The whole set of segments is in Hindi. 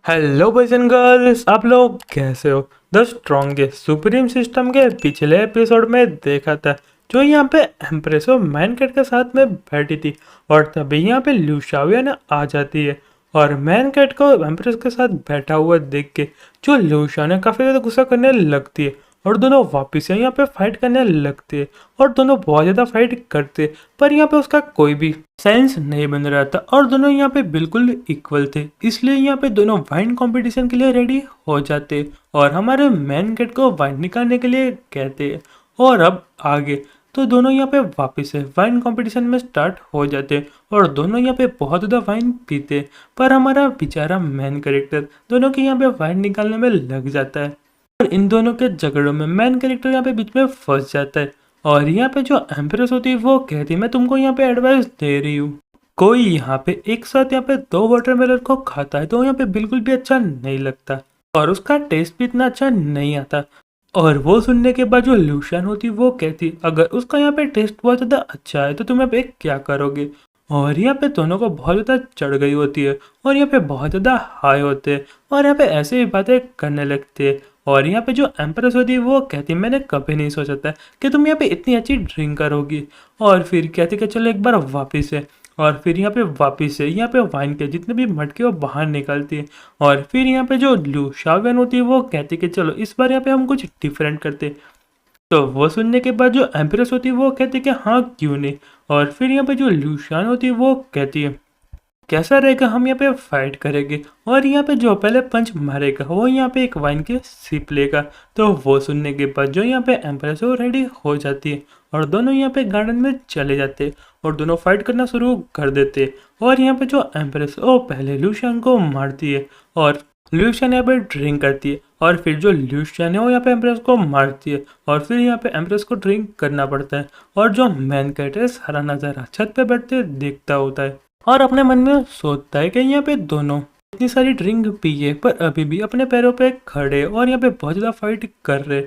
हेलो बॉयज एंड गर्ल्स, आप लोग कैसे हो। द स्ट्रॉन्गेस्ट सुप्रीम सिस्टम के पिछले एपिसोड में देखा था जो यहाँ पे एम्प्रेस और मैनकेट के साथ में बैठी थी और तभी यहाँ पे लूशावियन आ जाती है और मैनकेट को एम्प्रेस के साथ बैठा हुआ देख के जो लूशिया काफ़ी ज़्यादा गुस्सा करने लगती है और दोनों वापस से यहाँ पे फाइट करने लगते हैं और दोनों बहुत ज़्यादा फाइट करते पर यहाँ पे उसका कोई भी सेंस नहीं बन रहा था और दोनों यहाँ पे बिल्कुल इक्वल थे, इसलिए यहाँ पे दोनों वाइन कंपटीशन के लिए रेडी हो जाते और हमारे मैन गेट को वाइन निकालने के लिए कहते हैं। और अब आगे तो दोनों यहाँ पे वापस से वाइन कंपटीशन में स्टार्ट हो जाते और दोनों यहाँ पे बहुत ज़्यादा वाइन पीते पर हमारा बेचारा मैन कैरेक्टर दोनों के यहाँ पे वाइन निकालने में लग जाता है और इन दोनों के झगड़ों में मैन कैरेक्टर यहाँ पे बीच में फंस जाता है और यहाँ पे जो एम्प्रेस होती है वो कहती है मैं तुमको यहाँ पे एडवाइस दे रही हूँ। कोई यहाँ पे एक साथ यहाँ पे दो वाटरमेलन को खाता है तो यहाँ पे बिल्कुल भी अच्छा नहीं लगता और उसका टेस्ट भी इतना अच्छा नहीं आता। और वो सुनने के बाद जो लूशियन होती वो कहती अगर उसका यहाँ पे टेस्ट बहुत ज़्यादा अच्छा है तो तुम यहाँ पे क्या करोगे। और यहाँ पे दोनों को बहुत ज़्यादा चढ़ गई होती है और यहाँ पे बहुत ज़्यादा हाई होते हैं और यहाँ पे ऐसे ही बातें करने लगते हैं। और यहाँ पे जो एम्प्रेस होती है वो कहती है मैंने कभी नहीं सोचा था कि तुम यहाँ पे इतनी अच्छी ड्रिंक करोगी। और फिर कहती कि चलो एक बार वापस है और फिर यहाँ पे वापस से यहाँ पे वाइन के जितने भी मटके वो बाहर निकलती है। और फिर यहाँ पे जो लू शावियन होती है वो कहती कि चलो इस बार यहाँ पे हम कुछ डिफरेंट करते। तो वो सुनने के बाद जो एम्प्रेस होती है वो कहती है कि हाँ क्यों नहीं। और फिर यहाँ पे जो लूशियान होती है वो कहती है कैसा रहेगा हम यहाँ पे फाइट करेंगे और यहाँ पे जो पहले पंच मारेगा वो यहाँ पे एक वाइन के सिप लेगा। तो वो सुनने के बाद जो यहाँ पे एम्प्रेस वो रेडी हो जाती है और दोनों यहाँ पे गार्डन में चले जाते और दोनों फाइट करना शुरू कर देते। और यहाँ पे जो एम्प्रेस वो पहले लूशियन को मारती है और लूशियन यहाँ पे ड्रिंक करती है और फिर जो लूशियन है वो यहाँ पे एम्प्रेस को मारती है और फिर यहाँ पे एम्प्रेस को ड्रिंक करना पड़ता है। और जो मैन कैट है सारा नज़ारा छत पे बैठते देखता होता है और अपने मन में सोचता है कि यहाँ पे दोनों इतनी सारी ड्रिंक पिए पर अभी भी अपने पैरों पे खड़े और यहाँ पे बहुत ज़्यादा फाइट कर रहे।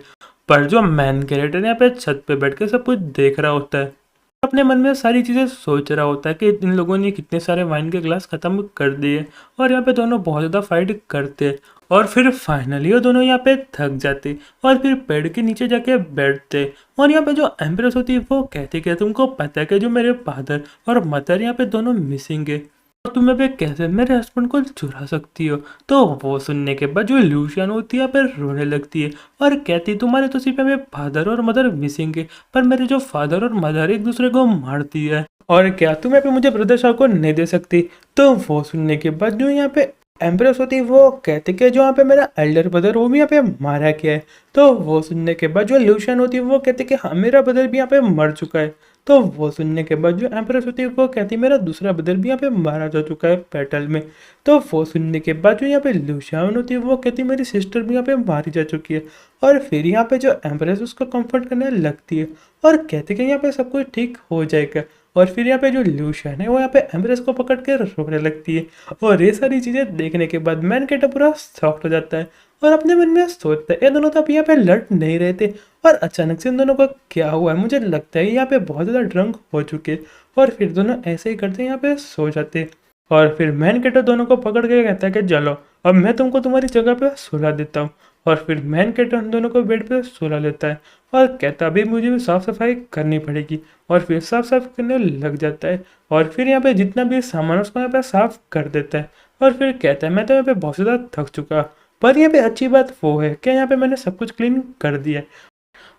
पर जो मैन कैरेक्टर यहाँ पे छत पे बैठ के सब कुछ देख रहा होता है, अपने मन में सारी चीज़ें सोच रहा होता है कि इन लोगों ने कितने सारे वाइन के ग्लास ख़त्म कर दिए और यहाँ पे दोनों बहुत ज़्यादा फाइट करते और फिर फाइनली वो दोनों यहाँ पे थक जाते और फिर पेड़ के नीचे जाके बैठते। और यहाँ पे जो एम्प्रेस होती है वो कहती कि तुमको पता है कि जो मेरे फादर और मदर यहाँ पे दोनों मिसिंग है और तुम्हें पे कैसे मेरे हस्बैंड को चुरा सकती हो। तो वो सुनने के बाद जो लूशियन होती है फिर रोने लगती है और कहती तुम्हारे तो सिर्फ मेरे फादर और मदर मिसिंग है पर मेरे जो फादर और मदर एक दूसरे को मारती है और क्या तुम्हें पे मुझे ब्रदर शाह को नहीं दे सकती। तो वो सुनने के बाद जो यहाँ पे एम्प्रेस होती है वो कहते कि जो यहाँ पे मेरा एल्डर ब्रदर वो भी यहाँ पे मारा गया है। तो वो सुनने के बाद जो लूशियन होती है वो कहते कि हाँ मेरा ब्रदर भी यहाँ पे मर चुका है। तो वो सुनने के बाद जो एम्प्रेस होती है वो कहती है मेरा दूसरा ब्रदर भी यहाँ पे मारा जा चुका है बैटल में। तो वो सुनने के बाद जो यहाँ पे लूशियन होती है वो कहती है मेरी सिस्टर भी यहाँ पे मारी जा चुकी है। और फिर यहाँ पे जो एम्प्रेस उसको कंफर्ट करने लगती है और कहती कि यहाँ पे सब कुछ ठीक हो जाएगा। और फिर यहाँ पे जो लूशियन है वो यहाँ पे एम्प्रेस को पकड़ के रोने लगती है और ये सारी चीज़ें देखने के बाद मैन कैट पूरा शॉक्ड हो जाता है और अपने मन में सोचता है ये दोनों तो अब यहाँ पे लड़ नहीं रहे थे और अचानक से इन दोनों को क्या हुआ है। मुझे लगता है यहाँ पे बहुत ज़्यादा ड्रंक हो चुके और फिर दोनों ऐसे ही करते यहाँ पे सो जाते। और फिर मैन कैट दोनों को पकड़ के कहता है कि चलो अब मैं तुमको तुम्हारी जगह पे सुला देता हूँ। और फिर मैन कैट उन दोनों को बेड पे सुला लेता है और कहता अभी मुझे भी साफ़ सफाई करनी पड़ेगी और फिर साफ करने लग जाता है। और फिर यहाँ पे जितना भी सामान उसको यहाँ पे साफ कर देता है और फिर कहता है मैं तो यहाँ पे बहुत ज़्यादा थक चुका पर यहाँ पे अच्छी बात वो है कि यहाँ पे मैंने सब कुछ क्लीन कर दिया है।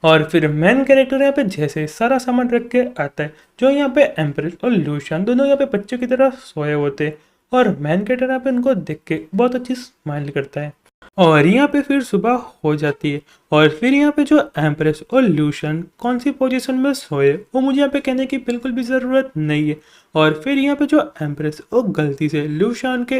और फिर मैन कैरेक्टर यहाँ पे जैसे सारा सामान रख के आता है जो यहाँ पे एम्प्रेस और लूशियन दोनों यहाँ पे बच्चों की तरह सोए होते हैं और मैन कैरेक्टर यहाँ पे उनको देख के बहुत अच्छी स्माइल करता है। और यहाँ पे फिर सुबह हो जाती है और फिर यहाँ पे जो एम्प्रेस और लूशियन कौन सी पोजीशन में सोए वो मुझे यहाँ पे कहने की बिल्कुल भी ज़रूरत नहीं है। और फिर यहाँ पे जो एम्प्रेस वो गलती से लूशियन के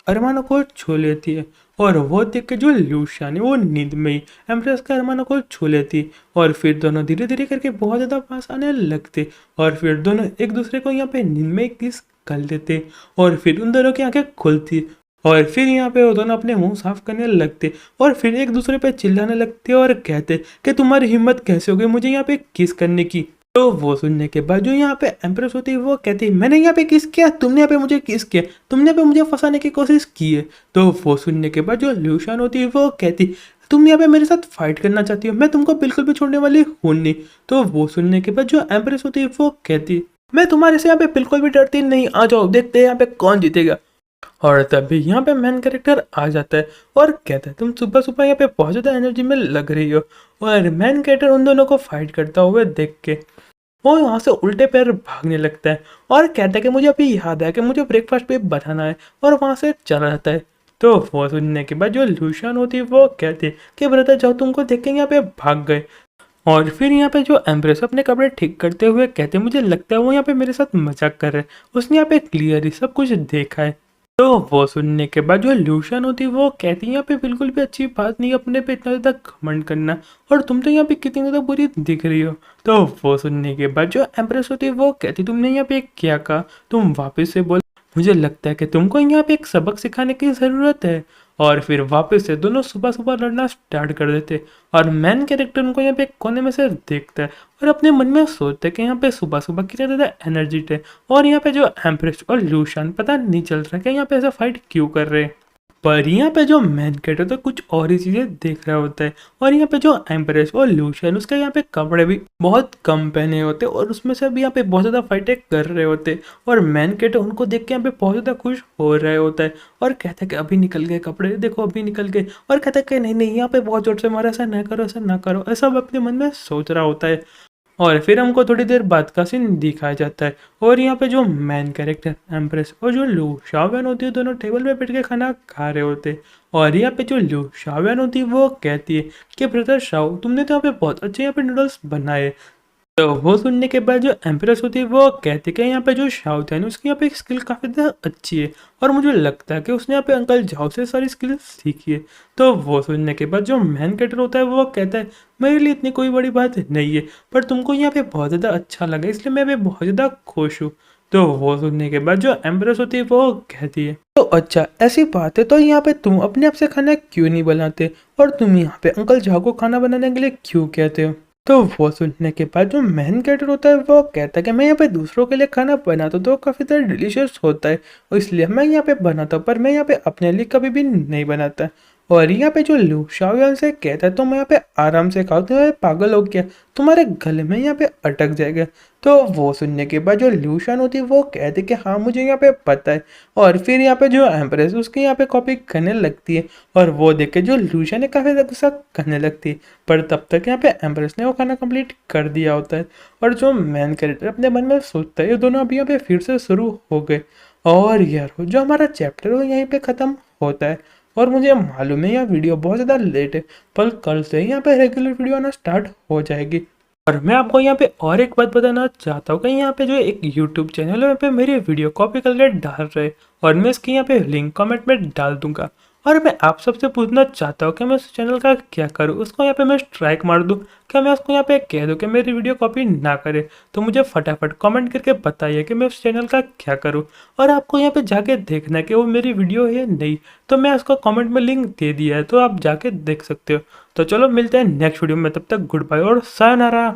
अरमानों को छू लेती है और वो देख के जो लूशियन है वो नींद में ही एम्प्रेस के अरमानों को छू लेती है और फिर दोनों धीरे धीरे करके बहुत ज़्यादा पास आने लगते और फिर दोनों एक दूसरे को यहाँ पे नींद में किस कर लेते और फिर उन दोनों की आंखें खुलती और फिर यहाँ पे वो दोनों अपने मुंह साफ करने लगते और फिर एक दूसरे पे चिल्लाने लगते और कहते कि तुम्हारी हिम्मत कैसे हो गई मुझे यहाँ पे किस करने की। तो वो सुनने के बाद जो यहाँ पे एम्प्रेस होती है वो कहती है, मैंने यहाँ पे किस किया, तुमने यहाँ पे मुझे किस किया, तुमने यहाँ पे मुझे फंसाने की कोशिश की है। तो वो सुनने के बाद जो ल्यूशान होती है वो कहती, तुम यहाँ पे मेरे साथ फाइट करना चाहती हो, मैं तुमको बिल्कुल भी छोड़ने वाली हूँ नहीं। तो वो सुनने के बाद जो एम्प्रेस होती है वो कहती, मैं तुम्हारे से यहाँ पे बिल्कुल भी डरती नहीं, आ जाओ देखते हैं यहाँ पे कौन जीतेगा। और तभी यहाँ पे मेन कैरेक्टर आ जाता है और कहता है, तुम सुबह सुबह यहाँ पे बहुत ज़्यादा एनर्जी में लग रही हो। और मेन कैरेक्टर उन दोनों को फाइट करता हुआ देख के वो वहाँ से उल्टे पैर भागने लगता है और कहता है कि मुझे अभी याद है कि मुझे ब्रेकफास्ट पे बनाना है, और वहाँ से चला जाता है। तो वो सुनने के बाद जो लूशियन होती है वो कहती है कि ब्रदर जाओ, तुमको देख के यहाँ पे भाग गए। और फिर यहाँ पे जो एम्प्रेस अपने कपड़े ठीक करते हुए कहते, मुझे लगता है वो यहाँ पे मेरे साथ मजाक कर रहे हैं, उसने यहाँ पे क्लियरली सब कुछ देखा है। तो वो सुनने के बाद जो लूशियन होती है वो कहती है, यहाँ पे बिल्कुल भी अच्छी बात नहीं अपने पे इतना ज़्यादा घमंड करना, और तुम तो यहाँ पे कितनी ज़्यादा बुरी दिख रही हो। तो वो सुनने के बाद जो एम्प्रेस होती है वो कहती, तुमने यहाँ पे क्या कहा, तुम वापस से बोल, मुझे लगता है कि तुमको यहाँ पे एक सबक सिखाने की ज़रूरत है। और फिर वापस से दोनों सुबह सुबह लड़ना स्टार्ट कर देते, और मेन कैरेक्टर उनको यहाँ पे कोने में से देखता है और अपने मन में सोचता है कि यहाँ पे सुबह सुबह कितना ज़्यादा एनर्जेटिक है, और यहाँ पे जो एम्प्रेस और लूशियन पता नहीं चल रहा कि यहाँ पे ऐसा फाइट क्यों कर रहे हैं। पर यहाँ पे जो मेन कैरेक्टर तो कुछ और ही चीज़ें देख रहा होता है, और यहाँ पे जो एम्प्रेस और लूशियन उसके यहाँ पे कपड़े भी बहुत कम पहने होते हैं, और उसमें से भी यहाँ पे बहुत ज़्यादा फाइटें कर रहे होते हैं। और मेन कैरेक्टर उनको देख के यहाँ पे बहुत ज़्यादा खुश हो रहे होता है और कहता है कि अभी निकल गए कपड़े, देखो अभी निकल गए, और कहता है कि नहीं नहीं यहाँ पे बहुत जोर से मारा, ऐसा ना करो ऐसा ना करो, ऐसा वो अपने मन में सोच रहा होता है। और फिर हमको थोड़ी देर बाद का सीन दिखाया जाता है, और यहाँ पे जो मेन कैरेक्टर एम्प्रेस और जो लू शाओवेन होती है दोनों टेबल पे बैठ के खाना खा रहे होते हैं। और यहाँ पे जो लू शाओवेन होती है वो कहती है कि ब्रदर शाओ, तुमने तो यहाँ पे बहुत अच्छे यहाँ पे नूडल्स बनाए। तो वो सुनने के बाद जो एम्प्रेस होती है वो कहती है कि यहाँ पे जो शाओ था उसकी यहाँ पे स्किल काफ़ी ज़्यादा अच्छी है, और मुझे लगता है कि उसने यहाँ पे अंकल झाओ से सारी स्किल सीखी है। तो वो सुनने के बाद जो मैन कैरेक्टर होता है वो कहता है, मेरे लिए इतनी कोई बड़ी बात नहीं है, पर तुमको यहाँ पे बहुत ज़्यादा अच्छा लगा इसलिए मैं भी बहुत ज़्यादा खुश हूँ। तो वो सुनने के बाद जो एम्प्रेस होती है वो कहती है, तो अच्छा ऐसी बात है, तो यहाँ पे तुम अपने आप से खाना क्यों नहीं बनाते, और तुम यहाँ पे अंकल झाओ को खाना बनाने के लिए क्यों कहते हो। तो वो सुनने के बाद जो मेन कैरेक्टर होता है वो कहता है कि मैं यहाँ पे दूसरों के लिए खाना बनाता हूँ तो काफ़ी ज़्यादा डिलीशियस होता है, और इसलिए मैं यहाँ पे बनाता हूँ, पर मैं यहाँ पे अपने लिए कभी भी नहीं बनाता। और यहाँ पे जो लू शाओयान से कहता है, तुम यहाँ पे आराम से खाओ, तुम्हारे पागल हो गया, तुम्हारे गले में यहाँ पे अटक जाएगा। तो वो सुनने के बाद जो लूशान होती है वो कहती है कि हाँ मुझे यहाँ पे पता है। और फिर यहाँ पे जो एम्प्रेस उसकी यहाँ पे कॉपी करने लगती है, और वो देख के जो लूशान है काफ़ी गुस्सा करने लगती है, पर तब तक यहाँ पे एम्प्रेस ने वो खाना कंप्लीट कर दिया होता है। और जो मेन कैरेक्टर अपने मन में सोचता है, ये दोनों अभी यहाँ पे फिर से शुरू हो गए, और यार जो हमारा चैप्टर है वो यहीं पे ख़त्म होता है। और मुझे मालूम है यह वीडियो बहुत ज़्यादा लेट है, पर कल से यहाँ पे रेगुलर वीडियो आना स्टार्ट हो जाएगी। और मैं आपको यहाँ पे और एक बात बताना चाहता हूँ कि यहाँ पे जो एक यूट्यूब चैनल है वहाँ पे मेरी वीडियो कॉपी करके डाल रहे, और मैं इसकी यहाँ पे लिंक कमेंट में डाल दूंगा। और मैं आप सबसे पूछना चाहता हूँ कि मैं उस चैनल का क्या करूँ, उसको यहाँ पे मैं स्ट्राइक मार दूँ, क्या मैं उसको यहाँ पे कह दूँ कि मेरी वीडियो कॉपी ना करे। तो मुझे फटाफट कमेंट करके बताइए कि मैं उस चैनल का क्या करूँ। और आपको यहाँ पे जाके देखना है कि वो मेरी वीडियो है नहीं, तो मैं उसका कमेंट में लिंक दे दिया है, तो आप जाके देख सकते हो। तो चलो मिलते हैं नेक्स्ट वीडियो में, तब तक गुड बाय और सायोनारा।